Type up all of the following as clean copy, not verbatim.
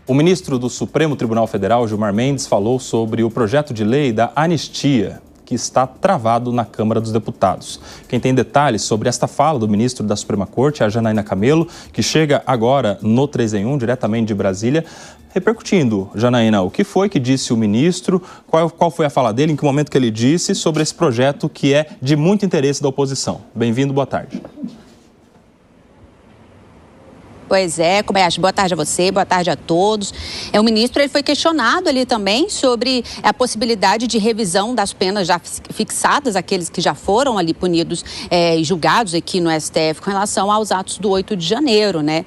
O ministro do Supremo Tribunal Federal, Gilmar Mendes, falou sobre o projeto de lei da anistia, que está travado na Câmara dos Deputados. Quem tem detalhes sobre esta fala do ministro da Suprema Corte é a Janaína Camelo, que chega agora no 3 em 1, diretamente de Brasília. Repercutindo, Janaína, o que foi que disse o ministro, qual foi a fala dele, em que momento que ele disse sobre esse projeto que é de muito interesse da oposição. Bem-vindo, boa tarde. Pois é, Kobayashi, boa tarde a você, boa tarde a todos. O ministro ele foi questionado ali também sobre a possibilidade de revisão das penas já fixadas, aqueles que já foram ali punidos e julgados aqui no STF com relação aos atos do 8 de janeiro, né?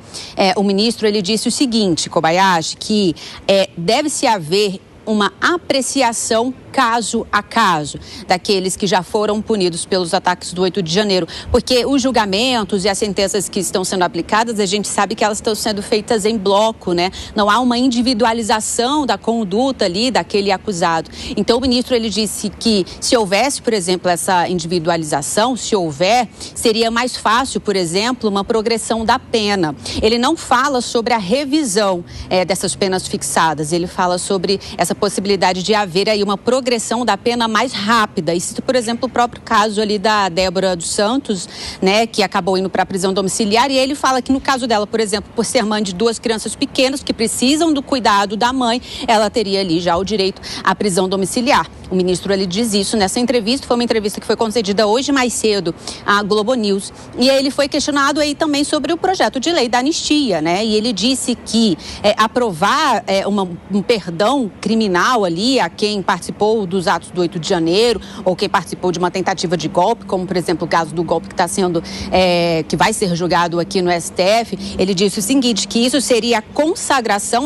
O ministro ele disse o seguinte, Kobayashi, que deve-se haver uma apreciação caso a caso daqueles que já foram punidos pelos ataques do 8 de janeiro, porque os julgamentos e as sentenças que estão sendo aplicadas, a gente sabe que elas estão sendo feitas em bloco, né? Não há uma individualização da conduta ali daquele acusado. Então o ministro ele disse que se houvesse, por exemplo, essa individualização, se houver, seria mais fácil, por exemplo, uma progressão da pena. Ele não fala sobre a revisão dessas penas fixadas, ele fala sobre essa possibilidade de haver aí uma progressão da pena mais rápida. Isso, por exemplo, o próprio caso ali da Débora dos Santos, né, que acabou indo para a prisão domiciliar, e ele fala que no caso dela, por exemplo, por ser mãe de 2 crianças pequenas que precisam do cuidado da mãe, ela teria ali já o direito à prisão domiciliar. O ministro ele diz isso nessa entrevista, foi uma entrevista que foi concedida hoje mais cedo à Globo News, e aí ele foi questionado aí também sobre o projeto de lei da anistia, né, e ele disse que aprovar um perdão criminal ali a quem participou dos atos do 8 de janeiro ou quem participou de uma tentativa de golpe, como por exemplo o caso do golpe que está sendo, que vai ser julgado aqui no STF, ele disse o seguinte, que isso seria a consagração,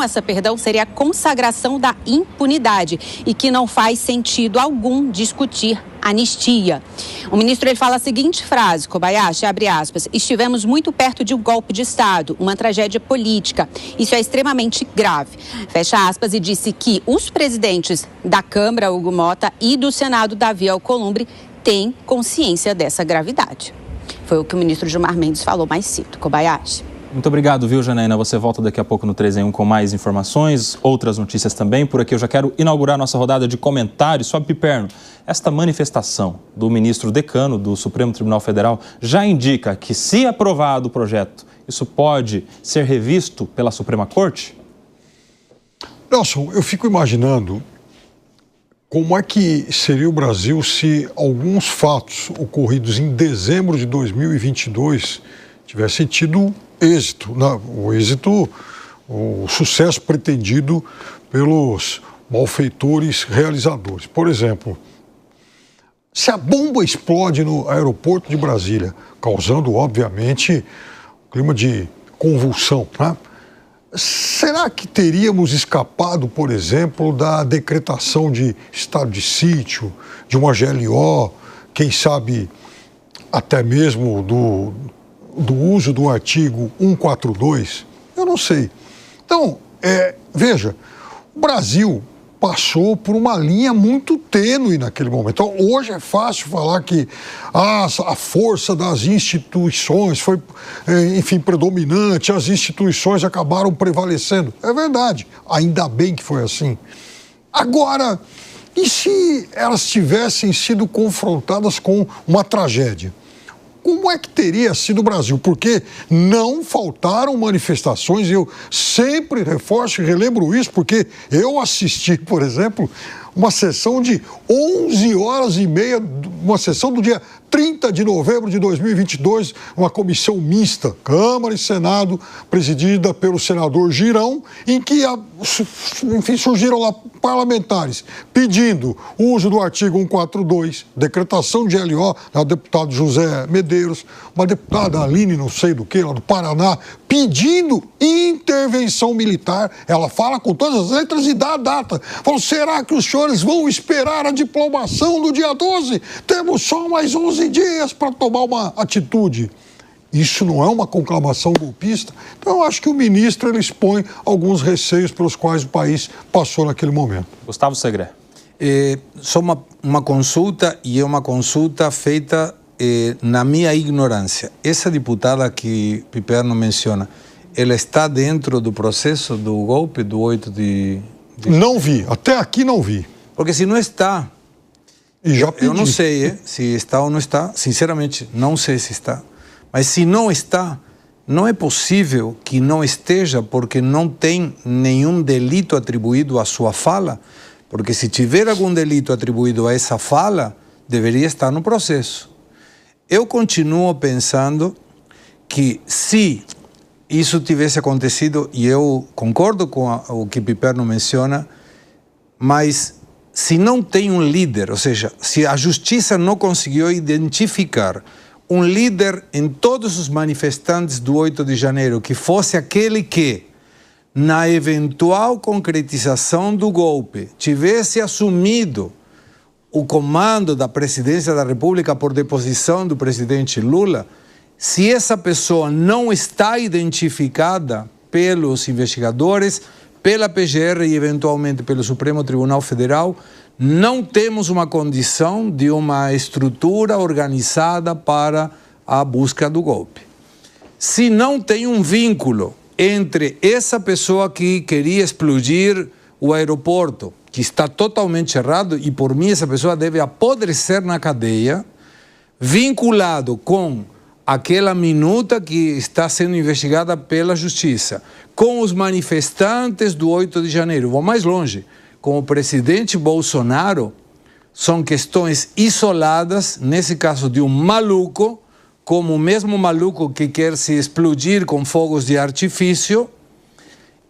seria a consagração da impunidade e que não faz sentido algum discutir anistia. O ministro ele fala a seguinte frase, Kobayashi, abre aspas, estivemos muito perto de um golpe de Estado, uma tragédia política. Isso é extremamente grave. Fecha aspas e disse que os presidentes da Câmara, Hugo Mota, e do Senado, Davi Alcolumbre, têm consciência dessa gravidade. Foi o que o ministro Gilmar Mendes falou mais cedo, Kobayashi. Muito obrigado, viu, Janaína? Você volta daqui a pouco no 3 em 1 com mais informações, outras notícias também. Por aqui eu já quero inaugurar nossa rodada de comentários. Sobe Piperno, esta manifestação do ministro decano do Supremo Tribunal Federal já indica que, se aprovado o projeto, isso pode ser revisto pela Suprema Corte? Nelson, eu fico imaginando como é que seria o Brasil se alguns fatos ocorridos em dezembro de 2022 tivessem tido êxito, o sucesso pretendido pelos malfeitores realizadores. Por exemplo, se a bomba explode no aeroporto de Brasília, causando, obviamente, um clima de convulsão, né? Será que teríamos escapado, por exemplo, da decretação de estado de sítio, de uma GLO, quem sabe até mesmo do uso do artigo 142, eu não sei. Então, veja, o Brasil passou por uma linha muito tênue naquele momento. Então, hoje é fácil falar que a força das instituições foi, enfim, predominante, as instituições acabaram prevalecendo. É verdade, ainda bem que foi assim. Agora, e se elas tivessem sido confrontadas com uma tragédia? Como é que teria sido o Brasil? Porque não faltaram manifestações, e eu sempre reforço e relembro isso, porque eu assisti, por exemplo, uma sessão de 11h30, uma sessão do dia 30 de novembro de 2022, uma comissão mista, Câmara e Senado, presidida pelo senador Girão, em que, enfim, surgiram lá parlamentares pedindo o uso do artigo 142, decretação de LO, o deputado José Medeiros, uma deputada Aline, não sei do que, lá do Paraná, pedindo intervenção militar. Ela fala com todas as letras e dá a data. Falou, será que os senhores vão esperar a diplomação do dia 12? Temos só mais 11 dias para tomar uma atitude. Isso não é uma conclamação golpista? Então, eu acho que o ministro ele expõe alguns receios pelos quais o país passou naquele momento. Gustavo Segré. Só uma consulta, e é uma consulta feita na minha ignorância. Essa deputada que Piperno menciona, ela está dentro do processo do golpe do 8 de... Não vi, até aqui não vi. Porque se não está, eu não sei se está ou não está, sinceramente não sei se está, mas se não está, não é possível que não esteja porque não tem nenhum delito atribuído à sua fala, porque se tiver algum delito atribuído a essa fala, deveria estar no processo. Eu continuo pensando que se isso tivesse acontecido, e eu concordo com o que Piperno menciona, mas se não tem um líder, ou seja, se a justiça não conseguiu identificar um líder em todos os manifestantes do 8 de janeiro, que fosse aquele que, na eventual concretização do golpe, tivesse assumido o comando da presidência da República por deposição do presidente Lula, se essa pessoa não está identificada pelos investigadores, pela PGR e eventualmente pelo Supremo Tribunal Federal, não temos uma condição de uma estrutura organizada para a busca do golpe. Se não tem um vínculo entre essa pessoa que queria explodir o aeroporto, que está totalmente errado, e por mim essa pessoa deve apodrecer na cadeia, vinculado com aquela minuta que está sendo investigada pela Justiça, com os manifestantes do 8 de janeiro, vou mais longe, com o presidente Bolsonaro, são questões isoladas, nesse caso de um maluco, como o mesmo maluco que quer se explodir com fogos de artifício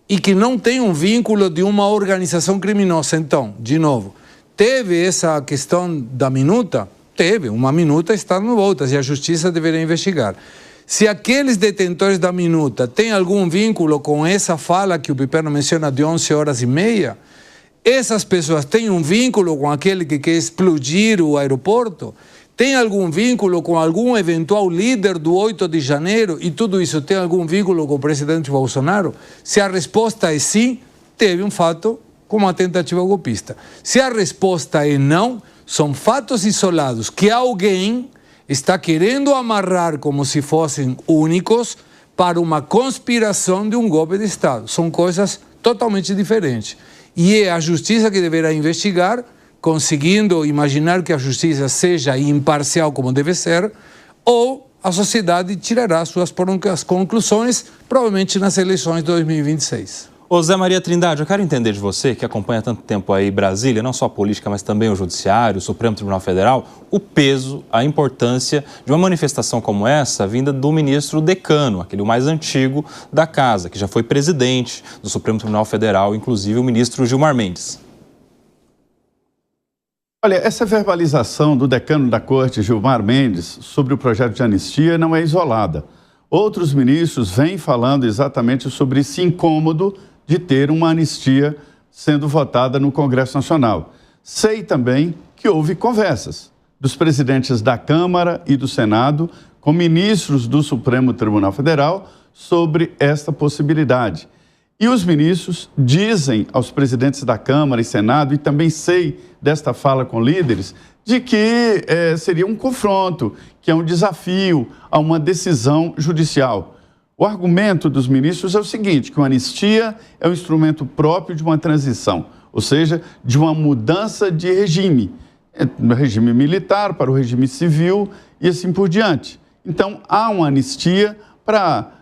e que não tem um vínculo de uma organização criminosa. Então, de novo, teve essa questão da minuta? Teve, uma minuta está no Voltas e a Justiça deveria investigar. Se aqueles detentores da minuta têm algum vínculo com essa fala que o Piperno menciona de 11h30, essas pessoas têm um vínculo com aquele que quer explodir o aeroporto? Tem algum vínculo com algum eventual líder do 8 de janeiro e tudo isso tem algum vínculo com o presidente Bolsonaro? Se a resposta é sim, teve um fato com uma tentativa golpista. Se a resposta é não, são fatos isolados que alguém está querendo amarrar como se fossem únicos para uma conspiração de um golpe de Estado. São coisas totalmente diferentes. E é a Justiça que deverá investigar, conseguindo imaginar que a Justiça seja imparcial como deve ser, ou a sociedade tirará suas conclusões, provavelmente nas eleições de 2026. Ô Zé Maria Trindade, eu quero entender de você, que acompanha há tanto tempo aí Brasília, não só a política, mas também o Judiciário, o Supremo Tribunal Federal, o peso, a importância de uma manifestação como essa vinda do ministro decano, aquele mais antigo da casa, que já foi presidente do Supremo Tribunal Federal, inclusive o ministro Gilmar Mendes. Olha, essa verbalização do decano da Corte, Gilmar Mendes, sobre o projeto de anistia não é isolada. Outros ministros vêm falando exatamente sobre esse incômodo de ter uma anistia sendo votada no Congresso Nacional. Sei também que houve conversas dos presidentes da Câmara e do Senado com ministros do Supremo Tribunal Federal sobre esta possibilidade. E os ministros dizem aos presidentes da Câmara e Senado, e também sei desta fala com líderes, de que seria um confronto, que é um desafio a uma decisão judicial. O argumento dos ministros é o seguinte, que a anistia é um instrumento próprio de uma transição, ou seja, de uma mudança de regime, do regime militar para o regime civil e assim por diante. Então, há uma anistia para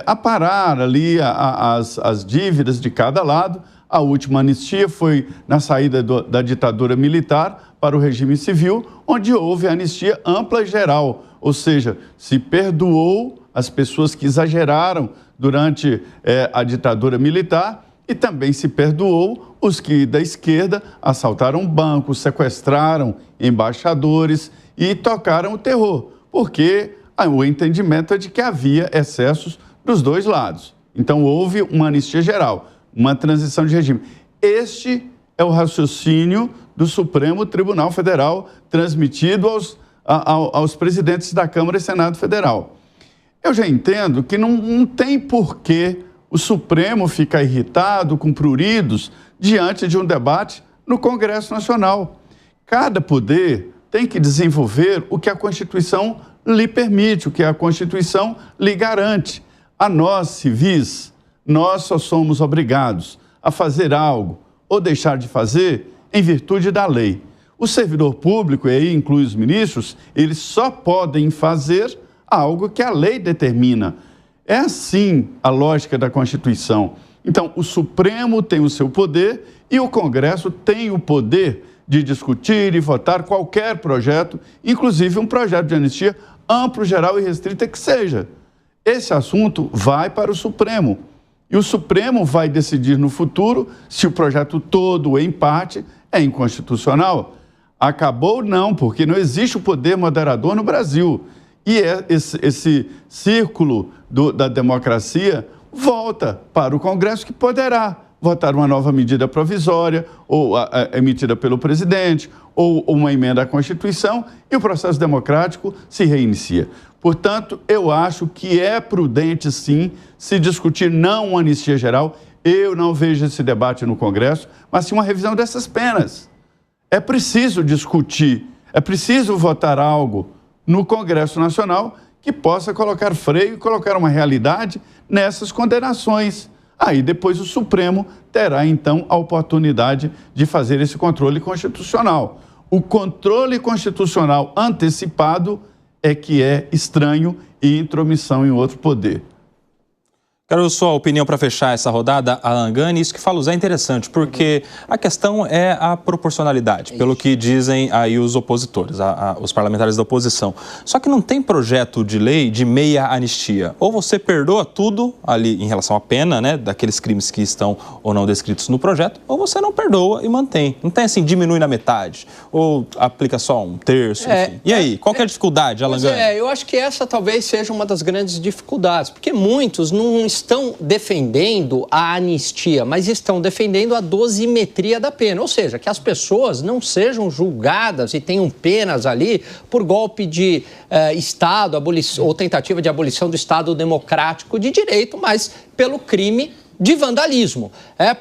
aparar ali as dívidas de cada lado. A última anistia foi na saída da ditadura militar para o regime civil, onde houve anistia ampla e geral, ou seja, se perdoou as pessoas que exageraram durante a ditadura militar e também se perdoou os que da esquerda assaltaram bancos, sequestraram embaixadores e tocaram o terror, porque o entendimento é de que havia excessos dos dois lados. Então houve uma anistia geral, uma transição de regime. Este é o raciocínio do Supremo Tribunal Federal transmitido aos presidentes da Câmara e Senado Federal. Eu já entendo que não tem porquê o Supremo ficar irritado, com pruridos, diante de um debate no Congresso Nacional. Cada poder tem que desenvolver o que a Constituição lhe permite, o que a Constituição lhe garante. A nós, civis, nós só somos obrigados a fazer algo ou deixar de fazer em virtude da lei. O servidor público, e aí inclui os ministros, eles só podem fazer algo que a lei determina. É assim a lógica da Constituição. Então, o Supremo tem o seu poder e o Congresso tem o poder de discutir e votar qualquer projeto, inclusive um projeto de anistia amplo, geral e restrita que seja. Esse assunto vai para o Supremo. E o Supremo vai decidir no futuro se o projeto todo ou em parte é inconstitucional. Acabou não, porque não existe o poder moderador no Brasil. E esse círculo da democracia volta para o Congresso, que poderá votar uma nova medida provisória, ou emitida pelo presidente, ou uma emenda à Constituição, e o processo democrático se reinicia. Portanto, eu acho que é prudente, sim, se discutir não uma anistia geral. Eu não vejo esse debate no Congresso, mas sim uma revisão dessas penas. É preciso discutir, é preciso votar algo no Congresso Nacional que possa colocar freio e colocar uma realidade nessas condenações. Aí depois o Supremo terá, então, a oportunidade de fazer esse controle constitucional. O controle constitucional antecipado é que é estranho e intromissão em outro poder. Quero sua opinião para fechar essa rodada, Alan Gani. Isso que fala o Zé é interessante, porque a questão é a proporcionalidade, pelo que dizem aí os opositores, os parlamentares da oposição. Só que não tem projeto de lei de meia anistia. Ou você perdoa tudo ali em relação à pena, né, daqueles crimes que estão ou não descritos no projeto, ou você não perdoa e mantém. Não tem assim, diminui na metade, ou aplica só um terço, enfim. E aí, qual que é a dificuldade, Alan Gani? Eu acho que essa talvez seja uma das grandes dificuldades, porque muitos não estão defendendo a anistia, mas estão defendendo a dosimetria da pena, ou seja, que as pessoas não sejam julgadas e tenham penas ali por golpe de Estado, ou tentativa de abolição do Estado democrático de direito, mas pelo crime de vandalismo.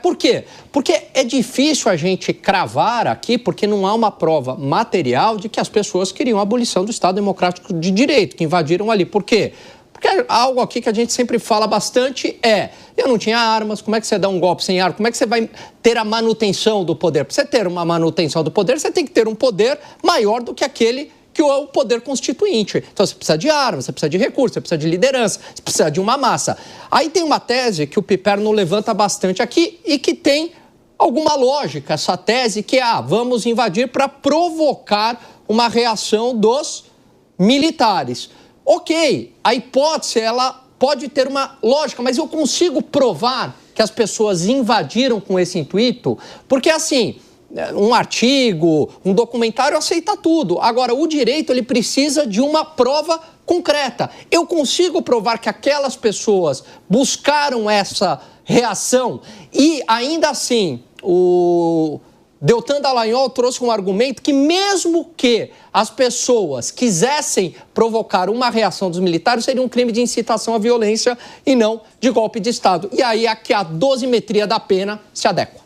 Por quê? Porque é difícil a gente cravar aqui, porque não há uma prova material de que as pessoas queriam a abolição do Estado democrático de direito, que invadiram ali. Por quê? Porque algo aqui que a gente sempre fala bastante eu não tinha armas, como é que você dá um golpe sem arma? Como é que você vai ter a manutenção do poder? Para você ter uma manutenção do poder, você tem que ter um poder maior do que aquele que é o poder constituinte. Então você precisa de armas, você precisa de recursos, você precisa de liderança, você precisa de uma massa. Aí tem uma tese que o Piperno levanta bastante aqui e que tem alguma lógica, essa tese que é, vamos invadir para provocar uma reação dos militares. Ok, a hipótese, ela pode ter uma lógica, mas eu consigo provar que as pessoas invadiram com esse intuito? Porque, assim, um artigo, um documentário aceita tudo. Agora, o direito, ele precisa de uma prova concreta. Eu consigo provar que aquelas pessoas buscaram essa reação e, ainda assim, o Deltan Dallagnol trouxe um argumento que mesmo que as pessoas quisessem provocar uma reação dos militares, seria um crime de incitação à violência e não de golpe de Estado. E aí é que a dosimetria da pena se adequa.